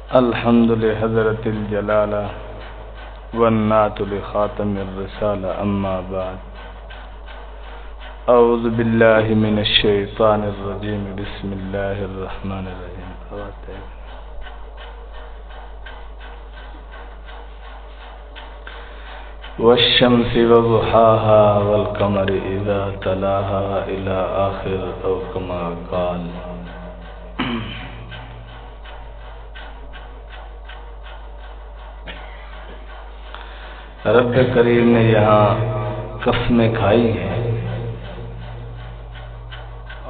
الحمد لحضرة الجلالة والنعت لخاتم الرسالة، أما بعد. أعوذ بالله من الشيطان الرجيم، بسم الله الرحمن الرحيم. والشمس وضحاها والقمر إذا تلاها إلى آخر أو كما قال. رب کریم نے یہاں قسمیں کھائی ہیں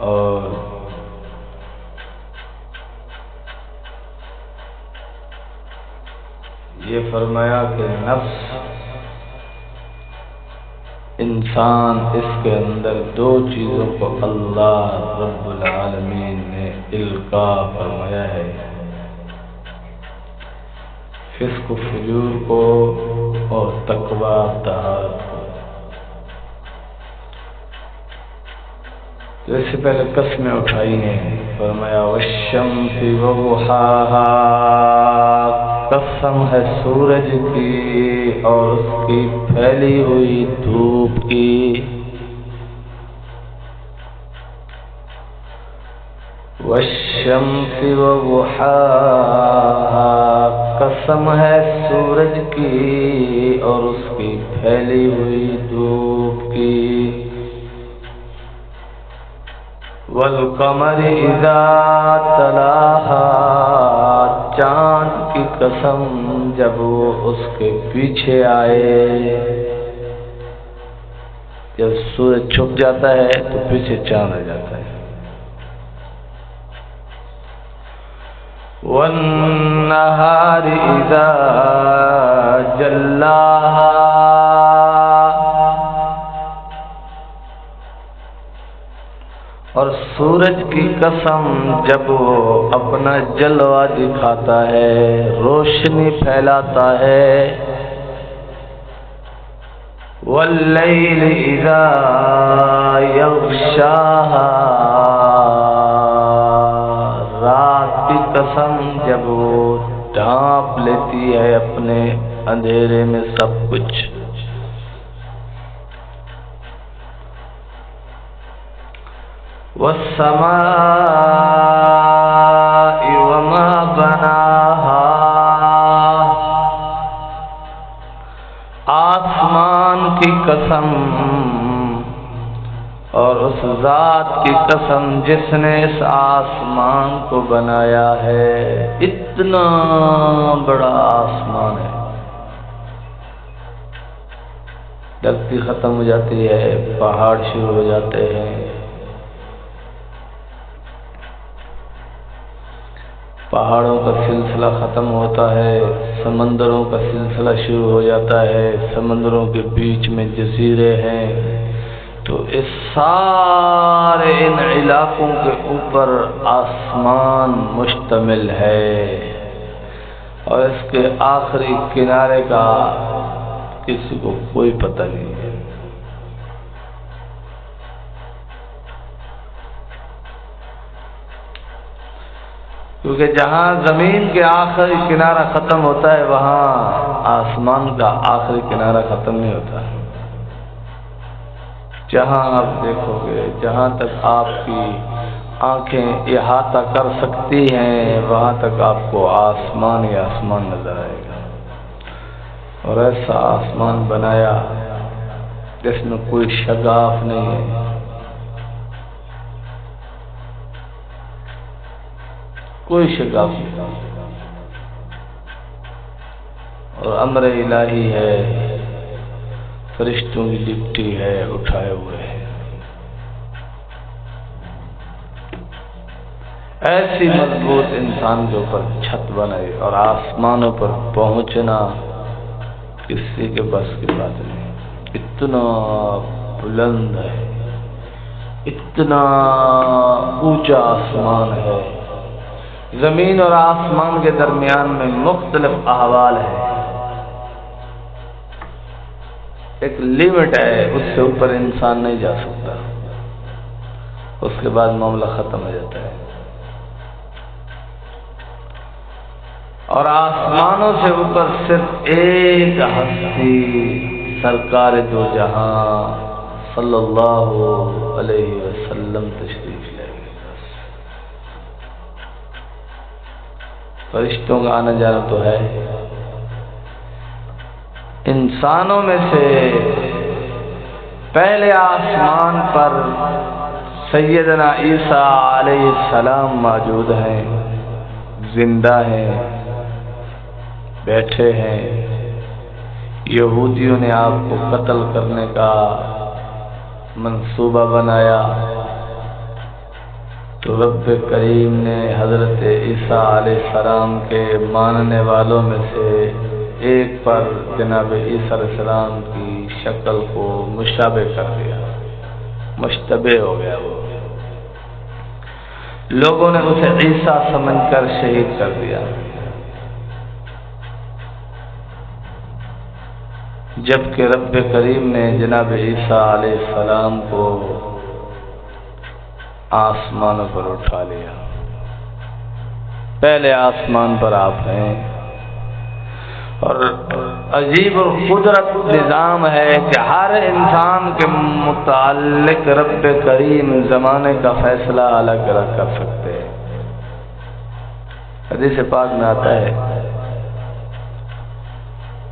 اور یہ فرمایا کہ نفس انسان اس کے اندر دو چیزوں کو اللہ رب العالمین نے القاء فرمایا ہے، فسق و فجور کو اور تقویٰ طہارت کو. تو اس سے پہلے قسمیں اٹھائی ہیں، فرمایا والشمس وضحاها، قسم ہے سورج کی اور اس کی پھیلی ہوئی دھوپ کی. والشمس وضحاها، قسم ہے سورج کی اور اس کی پھیلی ہوئی دھوپ کی. والقمر اذا تلاها، چاند کی قسم جب وہ اس کے پیچھے آئے. جب سورج چھپ جاتا ہے تو پیچھے چاند آ جاتا ہے. والنہار اذا جلاها، اور سورج کی قسم جب وہ اپنا جلوہ دکھاتا ہے، روشنی پھیلاتا ہے. واللیل اذا یغشاها، رات کی قسم جب وہ ڈھانپ لیتی ہے اپنے اندھیرے میں سب کچھ. والسماء وما بناها، آسمان کی قسم اور اس ذات کی قسم جس نے اس آسمان کو بنایا ہے. اتنا بڑا آسمان ہے، دھرتی ختم ہو جاتی ہے، پہاڑ شروع ہو جاتے ہیں، پہاڑوں کا سلسلہ ختم ہوتا ہے، سمندروں کا سلسلہ شروع ہو جاتا ہے، سمندروں کے بیچ میں جزیرے ہیں. تو اس سارے ان علاقوں کے اوپر آسمان مشتمل ہے اور اس کے آخری کنارے کا کسی کو کوئی پتہ نہیں ہے. کیونکہ جہاں زمین کے آخری کنارہ ختم ہوتا ہے وہاں آسمان کا آخری کنارہ ختم نہیں ہوتا. جہاں آپ دیکھو گے، جہاں تک آپ کی آنکھیں احاطہ کر سکتی ہیں وہاں تک آپ کو آسمان ہی آسمان نظر آئے گا. اور ایسا آسمان بنایا جس میں کوئی شگاف نہیں ہے، کوئی شگاف نہیں، اور امر الہی ہے، فرشتوں کی لپٹی ہے، اٹھائے ہوئے ہیں. ایسی مضبوط انسان کے اوپر چھت بنائی اور آسمانوں پر پہنچنا کسی کے بس کی بات نہیں. اتنا بلند ہے، اتنا اونچا آسمان ہے. زمین اور آسمان کے درمیان میں مختلف احوال ہے، ایک لیمٹ ہے، اس سے اوپر انسان نہیں جا سکتا. اس کے بعد معاملہ ختم ہو جاتا ہے. اور آسمانوں سے اوپر صرف ایک ہستی سرکار دو جہاں صلی اللہ علیہ وسلم تشریف لے گئے۔ فرشتوں کا آنا جانا تو ہے، انسانوں میں سے پہلے آسمان پر سیدنا عیسیٰ علیہ السلام موجود ہیں، زندہ ہیں، بیٹھے ہیں۔ یہودیوں نے آپ کو قتل کرنے کا منصوبہ بنایا تو رب کریم نے حضرت عیسیٰ علیہ السلام کے ماننے والوں میں سے ایک پر جناب عیسیٰ علیہ السلام کی شکل کو مشابہ کر دیا، مشتبہ ہو گیا۔ وہ لوگوں نے اسے عیسیٰ سمجھ کر شہید کر دیا، جبکہ رب کریم نے جناب عیسیٰ علیہ السلام کو آسمانوں پر اٹھا لیا۔ پہلے آسمان پر آپ ہیں، اور عجیب القدرت نظام ہے کہ ہر انسان کے متعلق رب کریم زمانے کا فیصلہ الگ الگ کر سکتے ہیں۔ حدیث پاک میں آتا ہے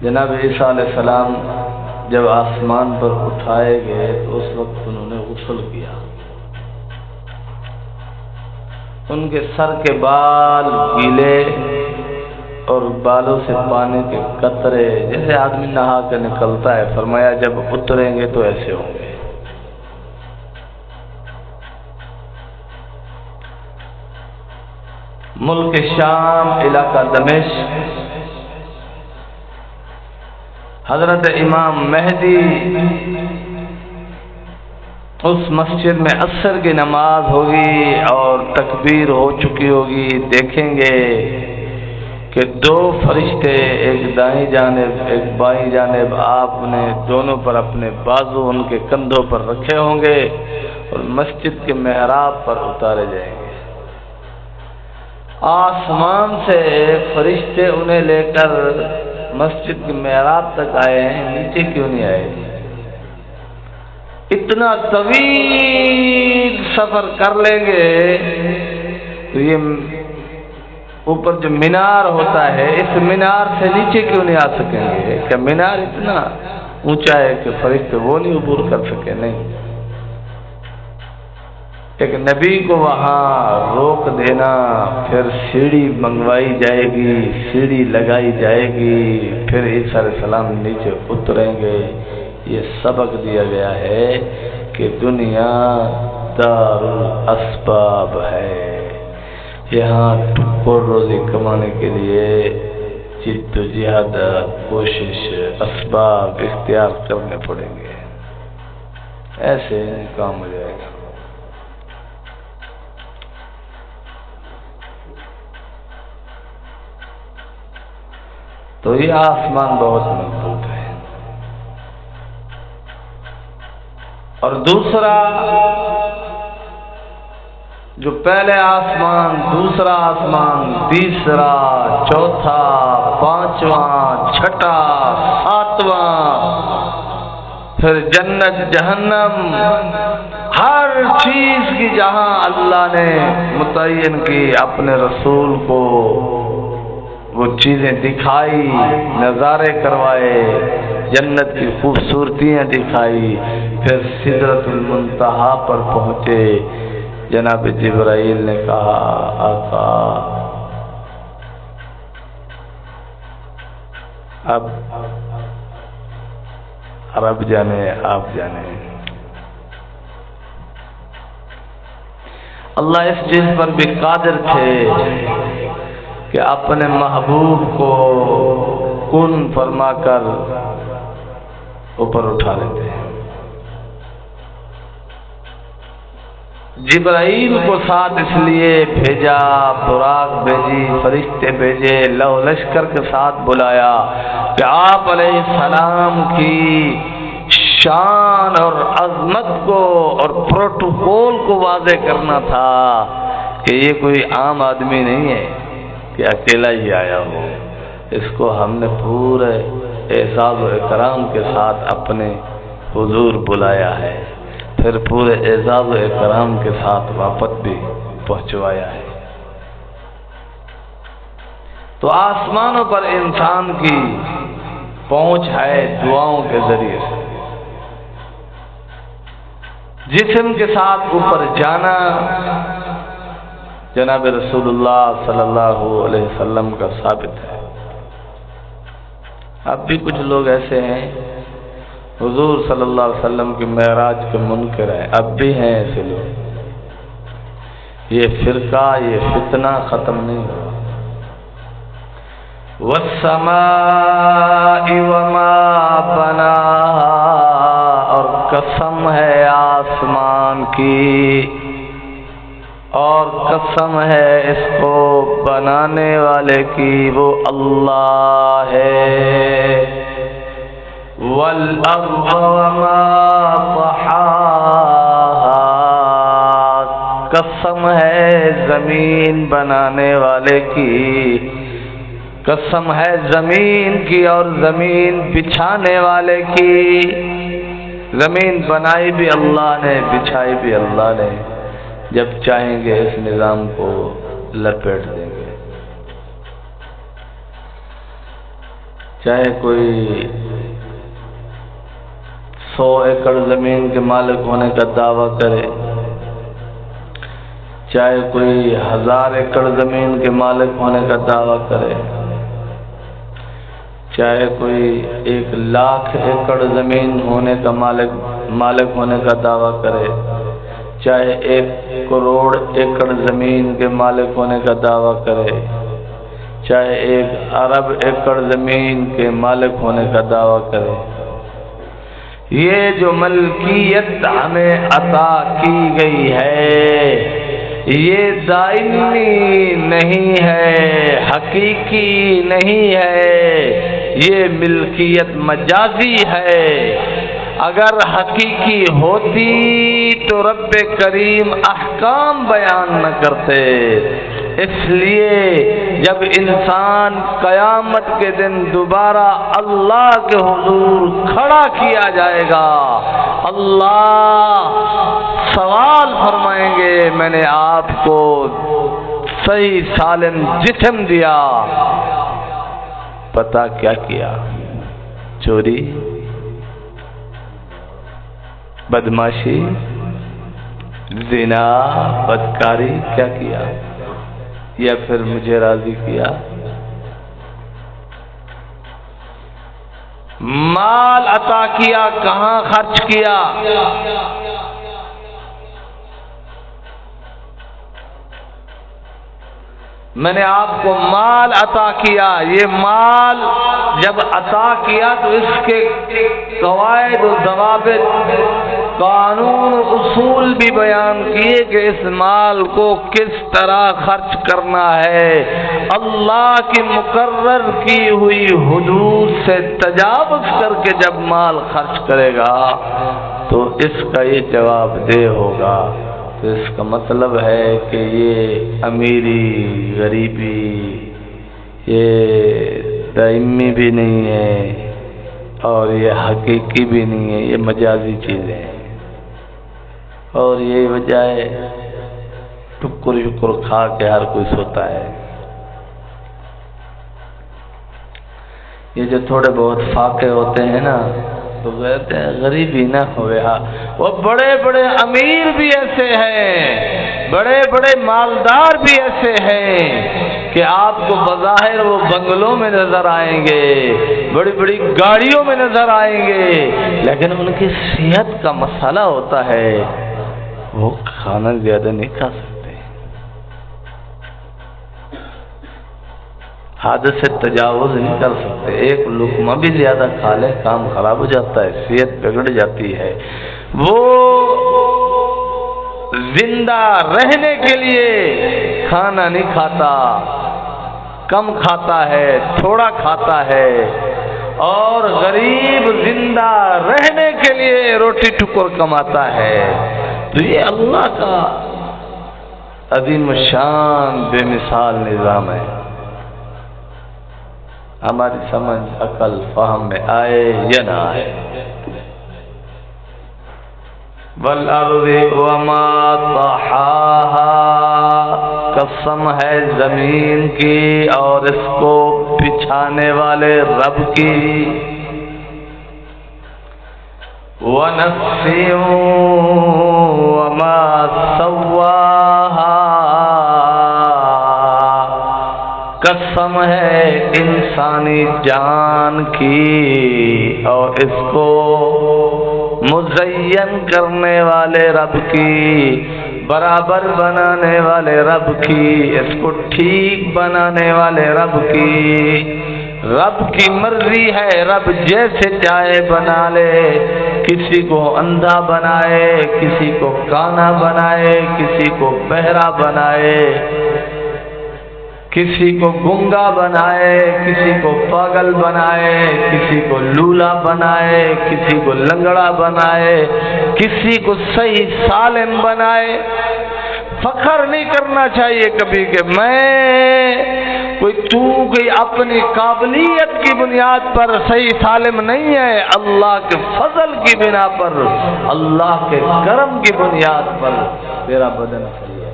جناب عیسیٰ علیہ السلام جب آسمان پر اٹھائے گئے تو اس وقت انہوں نے غسل کیا، ان کے سر کے بال گیلے اور بالوں سے پانی کے قطرے جیسے آدمی نہا کے نکلتا ہے، فرمایا جب اتریں گے تو ایسے ہوں گے۔ ملک شام، علاقہ دمشق، حضرت امام مہدی اس مسجد میں عصر کی نماز ہوگی اور تکبیر ہو چکی ہوگی، دیکھیں گے کہ دو فرشتے ایک دائیں جانب ایک بائیں جانب آپ نے دونوں پر اپنے بازو ان کے کندھوں پر رکھے ہوں گے اور مسجد کے محراب پر اتارے جائیں گے۔ آسمان سے فرشتے انہیں لے کر مسجد کے محراب تک آئے ہیں، نیچے کیوں نہیں آئے؟ اتنا طویل سفر کر لیں گے تو یہ اوپر جو مینار ہوتا ہے اس مینار سے نیچے کیوں نہیں آ سکیں گے؟ کہ مینار اتنا اونچا ہے کہ فرشتے وہ نہیں عبور کر سکے؟ نہیں، ایک نبی کو وہاں روک دینا، پھر سیڑھی منگوائی جائے گی، سیڑھی لگائی جائے گی، پھر عیسیٰ علیہ السلام نیچے اتریں گے۔ یہ سبق دیا گیا ہے کہ دنیا دار الاسباب ہے، یہاں ٹکر روزی کمانے کے لیے جد و جہاد، کوشش، اسباب اختیار کرنے پڑیں گے، ایسے کام ہو جائے گا۔ تو یہ آسمان بہت مضبوط ہے۔ اور دوسرا جو پہلے آسمان، دوسرا آسمان، تیسرا، چوتھا، پانچواں، چھٹا، ساتواں، پھر جنت، جہنم، ہر چیز کی جہاں اللہ نے متعین کی، اپنے رسول کو وہ چیزیں دکھائی، نظارے کروائے، جنت کی خوبصورتیاں دکھائی، پھر سدرۃ المنتہا پر پہنچے۔ جناب جبرائیل نے کہا آقا اب رب جانے، آپ جانے۔ اللہ اس چیز پر بھی قادر تھے کہ اپنے محبوب کو کن فرما کر اوپر اٹھا لیتے ہیں۔ جبرائیل کو ساتھ اس لیے بھیجا، براق بھیجی، فرشتے بھیجے، لو لشکر کے ساتھ بلایا کہ آپ علیہ السلام کی شان اور عظمت کو اور پروٹوکول کو واضح کرنا تھا کہ یہ کوئی عام آدمی نہیں ہے، کہ اکیلا ہی آیا ہو، اس کو ہم نے پورے اعزاز و اکرام کے ساتھ اپنے حضور بلایا ہے، پھر پورے اعزاز و اکرام کے ساتھ واپس بھی پہنچوایا ہے۔ تو آسمانوں پر انسان کی پہنچ ہے دعاؤں کے ذریعے سے، جسم کے ساتھ اوپر جانا جناب رسول اللہ صلی اللہ علیہ وسلم کا ثابت ہے۔ اب بھی کچھ لوگ ایسے ہیں حضور صلی اللہ علیہ وسلم کی معراج کے منکر ہیں، اب بھی ہیں ایسے لوگ۔ یہ فرقہ، یہ فتنہ ختم نہیں ہوا۔ وَالسَّمَاءِ وَمَا بَنَاهَا، اور قسم ہے آسمان کی، اور قسم ہے اس کو بنانے والے کی، وہ اللہ ہے۔ وَالْأَرْضَ وَمَا طَحَاهَا، قسم ہے زمین بنانے والے کی، قسم ہے زمین کی اور زمین بچھانے والے کی۔ زمین بنائی بھی اللہ نے، بچھائی بھی اللہ نے، جب چاہیں گے اس نظام کو لپیٹ دیں گے۔ چاہے کوئی 100 ایکڑ زمین کے مالک ہونے کا دعویٰ کرے، چاہے کوئی 1000 ایکڑ زمین کے مالک ہونے کا دعویٰ کرے، چاہے کوئی 1,00,000 ایکڑ زمین ہونے کا مالک ہونے کا دعویٰ کرے، چاہے 1 کروڑ ایکڑ زمین کے مالک ہونے کا دعویٰ کرے، چاہے 1 ارب ایکڑ زمین کے مالک ہونے کا دعویٰ کرے، یہ جو ملکیت ہمیں عطا کی گئی ہے یہ دائمی نہیں ہے، حقیقی نہیں ہے، یہ ملکیت مجازی ہے۔ اگر حقیقی ہوتی تو رب کریم احکام بیان نہ کرتے۔ اس لیے جب انسان قیامت کے دن دوبارہ اللہ کے حضور کھڑا کیا جائے گا، اللہ سوال فرمائیں گے، میں نے آپ کو صحیح سالم جسم دیا، پتہ کیا کیا؟ چوری، بدماشی، زنا، بدکاری کیا کیا؟ یا پھر مجھے راضی کیا؟ مال عطا کیا، کہاں خرچ کیا؟ میں نے آپ کو مال عطا کیا، یہ مال جب عطا کیا تو اس کے قواعد و ضوابط، قانون و اصول بھی بیان کیے کہ اس مال کو کس طرح خرچ کرنا ہے۔ اللہ کی مقرر کی ہوئی حدود سے تجاوز کر کے جب مال خرچ کرے گا تو اس کا یہ جواب دہ ہوگا۔ تو اس کا مطلب ہے کہ یہ امیری، غریبی، یہ دائمی بھی نہیں ہے اور یہ حقیقی بھی نہیں ہے، یہ مجازی چیزیں ہیں۔ اور یہی وجہ ہے ٹکر شکر کھا کے ہر کوئی سوتا ہے۔ یہ جو تھوڑے بہت فاقے ہوتے ہیں نا تو کہتے ہیں غریبی نہ ہویا، وہ بڑے بڑے امیر بھی ایسے ہیں، بڑے بڑے مالدار بھی ایسے ہیں کہ آپ کو بظاہر وہ بنگلوں میں نظر آئیں گے، بڑی بڑی گاڑیوں میں نظر آئیں گے، لیکن ان کی صحت کا مسئلہ ہوتا ہے، وہ کھانا زیادہ نہیں کھا سکتے، حد سے تجاوز نہیں کر سکتے، ایک لقمہ بھی زیادہ کھا لے کام خراب ہو جاتا ہے، صحت بگڑ جاتی ہے۔ وہ زندہ رہنے کے لیے کھانا نہیں کھاتا، کم کھاتا ہے، تھوڑا کھاتا ہے، اور غریب زندہ رہنے کے لیے روٹی ٹکر کماتا ہے۔ تو یہ اللہ کا عظیم الشان بے مثال نظام ہے۔ ہماری سمجھ عقل فہم میں آئے یا نہ آئے۔ والارض وما طحاها، قسم ہے زمین کی اور اس کو بچھانے والے رب کی، ونفس وما سواها، قسم ہے انسانی جان کی اور اس کو مزین کرنے والے رب کی، برابر بنانے والے رب کی، اس کو ٹھیک بنانے والے رب کی۔ رب کی مرضی ہے، رب جیسے چاہے بنا لے، کسی کو اندھا بنائے، کسی کو کانا بنائے، کسی کو بہرا بنائے، کسی کو گنگا بنائے، کسی کو پاگل بنائے، کسی کو لولا بنائے، کسی کو لنگڑا بنائے، کسی کو صحیح سالم بنائے۔ فخر نہیں کرنا چاہیے کبھی کہ کوئی اپنی قابلیت کی بنیاد پر صحیح سالم نہیں ہے، اللہ کے فضل کی بنا پر، اللہ کے کرم کی بنیاد پر تیرا بدن صحیح ہے۔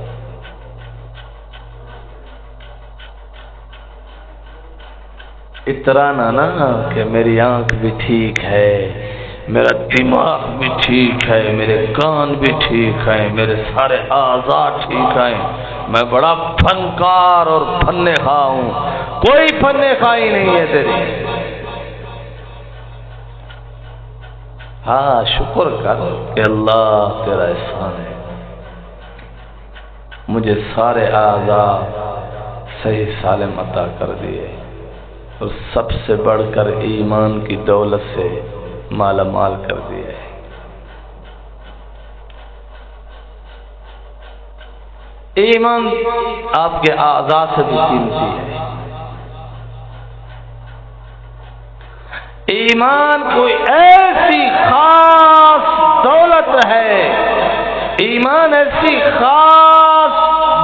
اترانا نا کہ میری آنکھ بھی ٹھیک ہے، میرا دماغ بھی ٹھیک ہے، میرے کان بھی ٹھیک ہیں، میرے سارے اعضاء ٹھیک ہیں، میں بڑا فنکار اور فن خواہ ہوں۔ کوئی فن خواہی نہیں ہے تیری۔ ہاں شکر کر کہ اللہ تیرا احسان ہے، مجھے سارے اعضاء صحیح سالم عطا کر دیے، اور سب سے بڑھ کر ایمان کی دولت سے مالا مال کر دیا ہے۔ ایمان آپ کے اعضاء سے بھی قیمتی ہے۔ ایمان کوئی ایسی خاص دولت ہے، ایمان ایسی خاص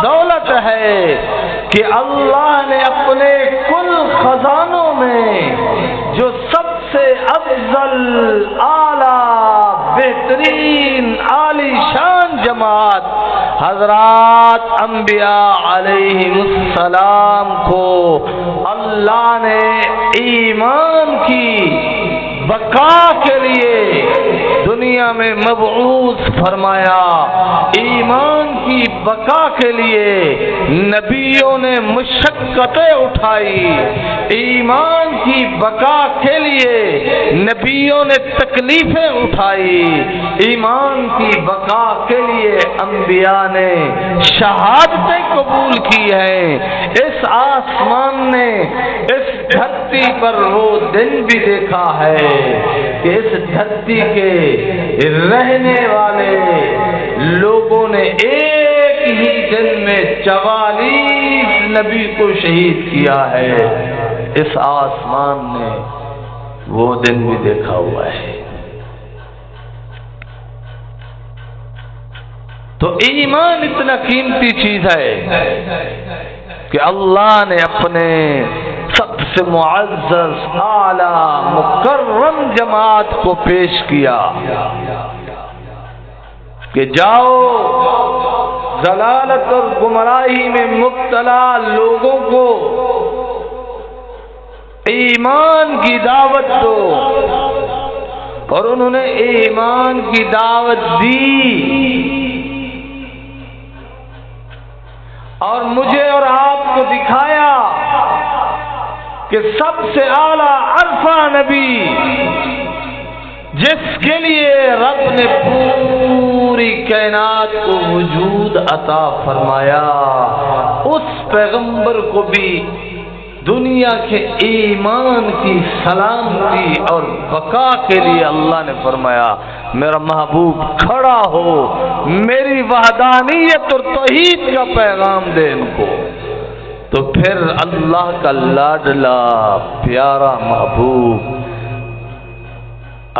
دولت ہے کہ اللہ نے اپنے کل خزانوں میں جو سب سے افضل، اعلیٰ، بہترین، عالی شان جماعت حضرات انبیاء علیہم السلام کو اللہ نے ایمان کی بقا کے لیے دنیا میں مبعوث فرمایا۔ ایمان کی بقا کے لیے نبیوں نے مشقتیں اٹھائی، ایمان کی بقا کے لیے نبیوں نے تکلیفیں اٹھائی، ایمان کی بقا کے لیے انبیاء نے شہادتیں قبول کی ہیں۔ اس آسمان نے اس دھرتی پر وہ دن بھی دیکھا ہے کہ اس دھرتی کے رہنے والے لوگوں نے ایک ہی دن میں 44 نبی کو شہید کیا ہے۔ اس آسمان نے وہ دن بھی دیکھا ہوا ہے۔ تو ایمان اتنا قیمتی چیز ہے کہ اللہ نے اپنے سب سے معزز، اعلیٰ، مکرم جماعت کو پیش کیا کہ جاؤ ضلالت اور گمراہی میں مبتلا لوگوں کو ایمان کی دعوت دو، اور انہوں نے ایمان کی دعوت دی، اور مجھے اور آپ کو دکھایا کہ سب سے اعلیٰ عرفہ نبی جس کے لیے رب نے پوری کائنات کو وجود عطا فرمایا، اس پیغمبر کو بھی دنیا کے ایمان کی سلامتی اور بقا کے لیے اللہ نے فرمایا میرا محبوب کھڑا ہو، میری وحدانیت اور توحید کا پیغام دے ان کو۔ تو پھر اللہ کا لاڈلا پیارا محبوب،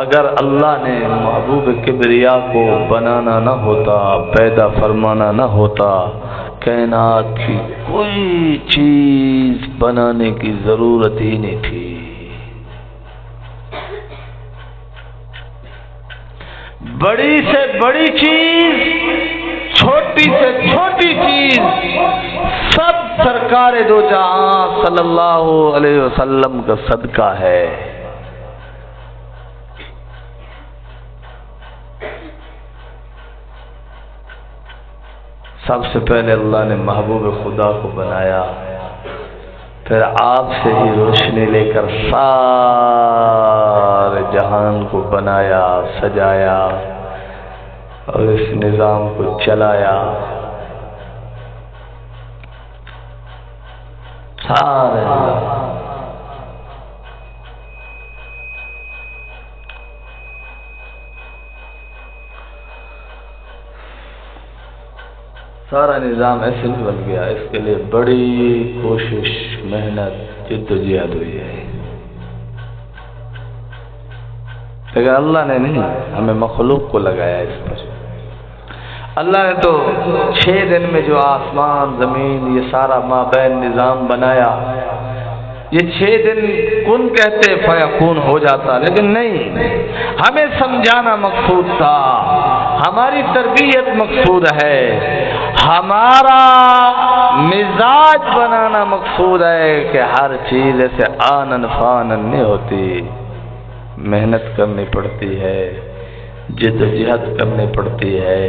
اگر اللہ نے محبوب کبریا کو بنانا نہ ہوتا، پیدا فرمانا نہ ہوتا، کائنات کی کوئی چیز بنانے کی ضرورت ہی نہیں تھی۔ بڑی سے بڑی چیز، چھوٹی سے چھوٹی چیز، سب سرکار دو جہاں صلی اللہ علیہ وسلم کا صدقہ ہے۔ سب سے پہلے اللہ نے محبوب خدا کو بنایا، پھر آپ سے ہی روشنی لے کر سارے جہان کو بنایا، سجایا اور اس نظام کو چلایا۔ سارے سارا نظام ایسے نہیں بن گیا، اس کے لیے بڑی کوشش، محنت، جدوجہد ہوئی ہے، لیکن اللہ نے نہیں، ہمیں مخلوق کو لگایا اس پر۔ اللہ نے تو 6 دن میں جو آسمان زمین یہ سارا مابین نظام بنایا، یہ 6 دن کن کہتے فیکون ہو جاتا، لیکن نہیں، ہمیں سمجھانا مقصود تھا، ہماری تربیت مقصود ہے، ہمارا مزاج بنانا مقصود ہے کہ ہر چیز ایسے آنن فانن نہیں ہوتی، محنت کرنی پڑتی ہے، جد و جہد کرنی پڑتی ہے،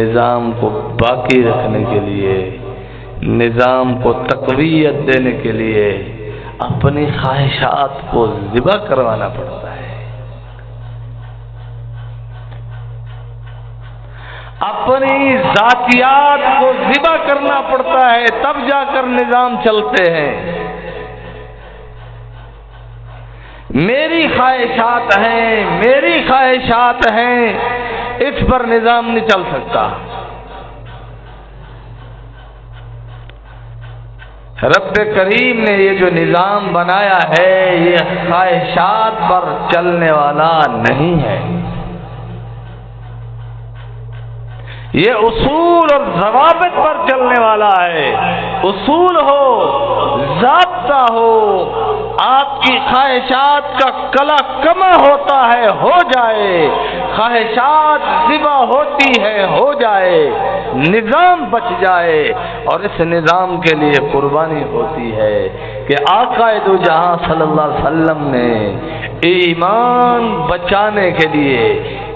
نظام کو باقی رکھنے کے لیے، نظام کو تقویت دینے کے لیے اپنی خواہشات کو ذبح کروانا پڑتا ہے، اپنی ذاتیات کو ذبح کرنا پڑتا ہے، تب جا کر نظام چلتے ہیں۔ میری خواہشات ہیں، میری خواہشات ہیں، اس پر نظام نہیں چل سکتا۔ رب کریم نے یہ جو نظام بنایا ہے یہ خواہشات پر چلنے والا نہیں ہے، یہ اصول اور ضوابط پر چلنے والا ہے۔ اصول ہو، ضابطہ ہو، آپ کی خواہشات کا کلا کما ہوتا ہے ہو جائے، خواہشات ذبح ہوتی ہے ہو جائے، نظام بچ جائے، اور اس نظام کے لیے قربانی ہوتی ہے کہ آقا دو جہاں صلی اللہ علیہ وسلم نے ایمان بچانے کے لیے،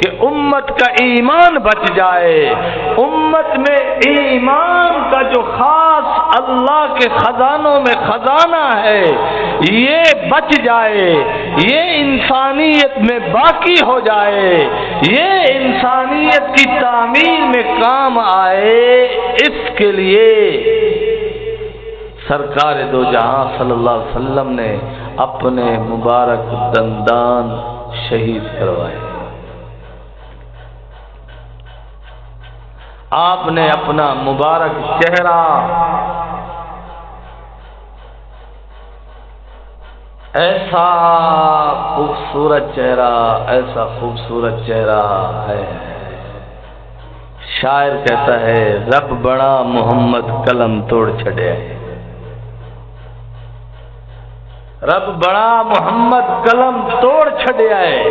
کہ امت کا ایمان بچ جائے، امت میں ایمان کا جو خاص اللہ کے خزانوں میں خزانہ ہے یہ بچ جائے، یہ انسانیت میں باقی ہو جائے، یہ انسانیت کی تعمیر میں کام آئے، اس کے لیے سرکار دو جہاں صلی اللہ علیہ وسلم نے اپنے مبارک دندان شہید کروائے۔ آپ نے اپنا مبارک چہرہ ایسا خوبصورت چہرہ، ایسا خوبصورت چہرہ ہے، شاعر کہتا ہے رب بڑا محمد قلم توڑ چھڑے، رب بڑا محمد قلم توڑ چھڑے آئے،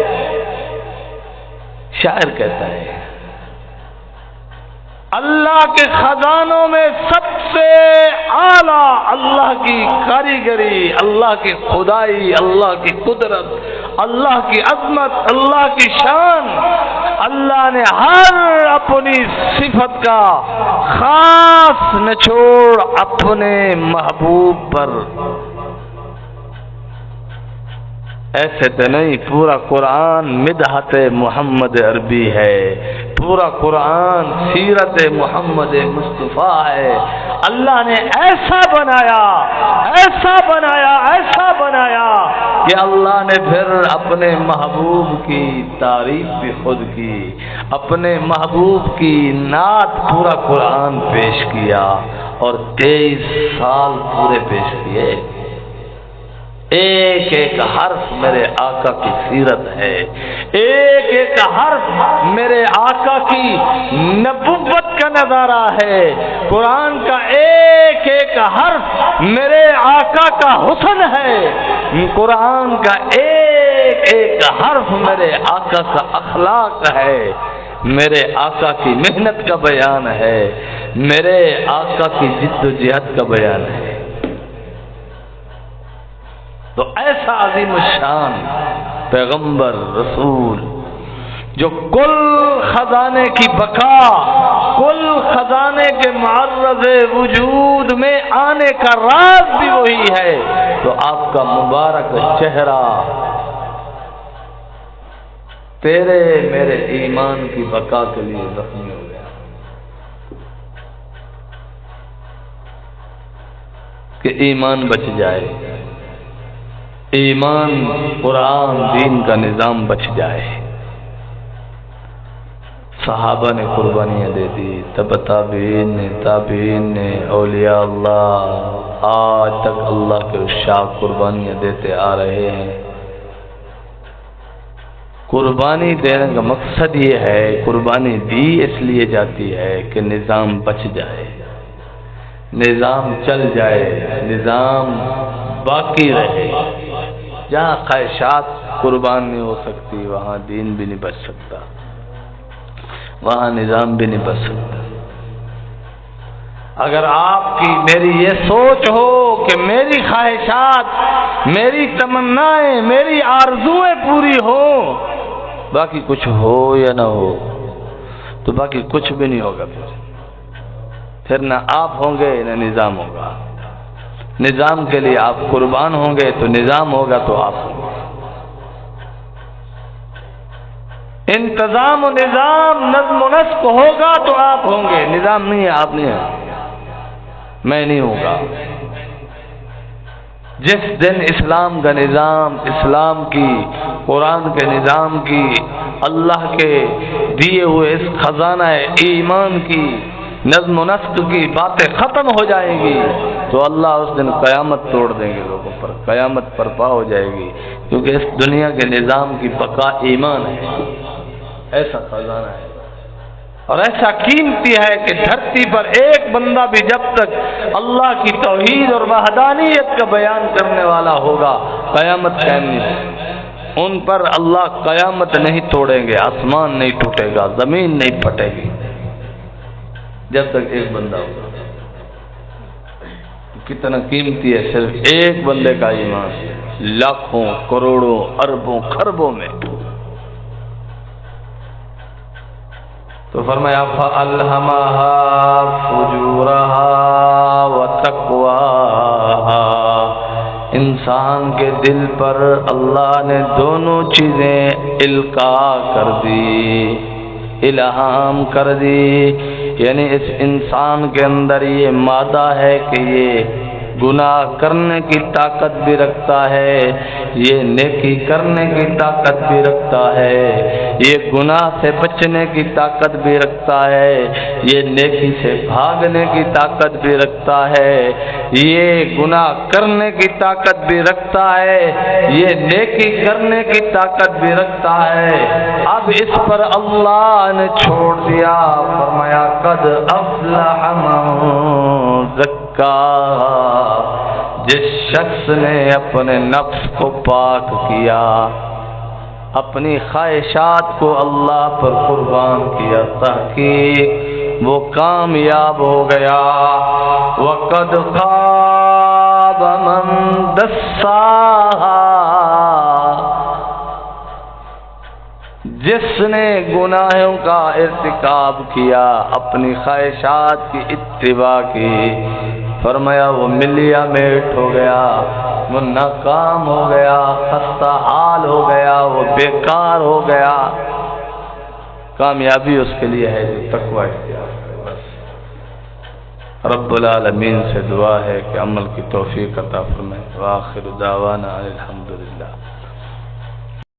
شاعر کہتا ہے اللہ کے خزانوں میں سب سے اعلیٰ اللہ کی کاریگری، اللہ کی خدائی، اللہ کی قدرت، اللہ کی عظمت، اللہ کی شان، اللہ نے ہر اپنی صفت کا خاص نچوڑ اپنے محبوب پر، ایسے تو نہیں، پورا قرآن مدحت محمد عربی ہے، پورا قرآن سیرت محمد مصطفیٰ ہے۔ اللہ نے ایسا بنایا، ایسا بنایا، ایسا بنایا کہ اللہ نے پھر اپنے محبوب کی تعریف بھی خود کی، اپنے محبوب کی نعت پورا قرآن پیش کیا، اور 23 سال پورے پیش کیے۔ ایک ایک حرف میرے آقا کی سیرت ہے، ایک ایک حرف میرے آقا کی نبوت کا نظارہ ہے، قرآن کا ایک ایک حرف میرے آقا کا حسن ہے، قرآن کا ایک ایک حرف میرے آقا کا اخلاق ہے، میرے آقا کی محنت کا بیان ہے، میرے آقا کی جد و جہد کا بیان ہے۔ تو ایسا عظیم الشان پیغمبر رسول جو کل خزانے کی بقا، کل خزانے کے معرض وجود میں آنے کا راز بھی وہی ہے، تو آپ کا مبارک چہرہ تیرے میرے ایمان کی بقا کے لیے زخمی ہو گیا کہ ایمان بچ جائے، ایمان قرآن دین کا نظام بچ جائے۔ صحابہ نے قربانیاں دے دی، تب تابعین نے اولیاء اللہ آج تک اللہ کے عشاق قربانیاں دیتے آ رہے ہیں۔ قربانی دینے کا مقصد یہ ہے، قربانی دی اس لیے جاتی ہے کہ نظام بچ جائے، نظام چل جائے، نظام باقی رہے۔ جہاں خواہشات قربان نہیں ہو سکتی وہاں دین بھی نہیں بچ سکتا، وہاں نظام بھی نہیں بچ سکتا۔ اگر آپ کی میری یہ سوچ ہو کہ میری خواہشات، میری تمنائیں، میری آرزوئیں پوری ہوں، باقی کچھ ہو یا نہ ہو، تو باقی کچھ بھی نہیں ہوگا، پھر نہ آپ ہوں گے نہ نظام ہوگا۔ نظام کے لیے آپ قربان ہوں گے تو نظام ہوگا تو آپ ہوں گے۔ انتظام و نظام، نظم و نسق ہوگا تو آپ ہوں گے، نظام نہیں ہے آپ نہیں ہیں، میں نہیں ہوں گا۔ جس دن اسلام کا نظام، اسلام کی، قرآن کے نظام کی، اللہ کے دیے ہوئے اس خزانہ ایمان کی، نظم و نسق کی باتیں ختم ہو جائیں گی تو اللہ اس دن قیامت توڑ دیں گے لوگوں پر، قیامت برپا ہو جائے گی، کیونکہ اس دنیا کے نظام کی بقا ایمان ہے، ایسا خزانہ ہے اور ایسا قیمتی ہے کہ دھرتی پر ایک بندہ بھی جب تک اللہ کی توحید اور وحدانیت کا بیان کرنے والا ہوگا قیامت قائم نہیں ہوگی۔ ان پر اللہ قیامت نہیں توڑیں گے، آسمان نہیں ٹوٹے گا، زمین نہیں پھٹے گی جب تک ایک بندہ ہوگا۔ کتنا قیمتی ہے صرف ایک بندے کا ایمان، لاکھوں کروڑوں اربوں خربوں میں۔ تو فرمایا فَأَلْهَمَهَا فُجُورَهَا وَتَقْوَاهَا، انسان کے دل پر اللہ نے دونوں چیزیں القا کر دی، الہام کر دی، یعنی اس انسان کے اندر یہ مادہ ہے کہ یہ گناہ کرنے کی طاقت بھی رکھتا ہے، یہ نیکی کرنے کی طاقت بھی رکھتا ہے، یہ گناہ سے بچنے کی طاقت بھی رکھتا ہے، یہ نیکی سے بھاگنے کی طاقت بھی رکھتا ہے، یہ گناہ کرنے کی طاقت بھی رکھتا ہے، یہ نیکی کرنے کی طاقت بھی رکھتا ہے۔ اب اس پر اللہ نے چھوڑ دیا، فرمایا قد افلح من زکاہا، جس شخص نے اپنے نفس کو پاک کیا، اپنی خواہشات کو اللہ پر قربان کیا، تحقیق وہ کامیاب ہو گیا۔ وَقَدْ خَابَ مَن دَسَّاہَا، جس نے گناہوں کا ارتکاب کیا، اپنی خواہشات کی اتباع کی، فرمایا وہ ملیا میٹ ہو گیا، وہ ناکام ہو گیا، خستہ حال ہو گیا، وہ بیکار ہو گیا۔ کامیابی اس کے لیے ہے جو تقوی اختیار کرے۔ بس رب العالمین سے دعا ہے کہ عمل کی توفیق عطا فرمائے۔ وآخر دعوانا الحمدللہ۔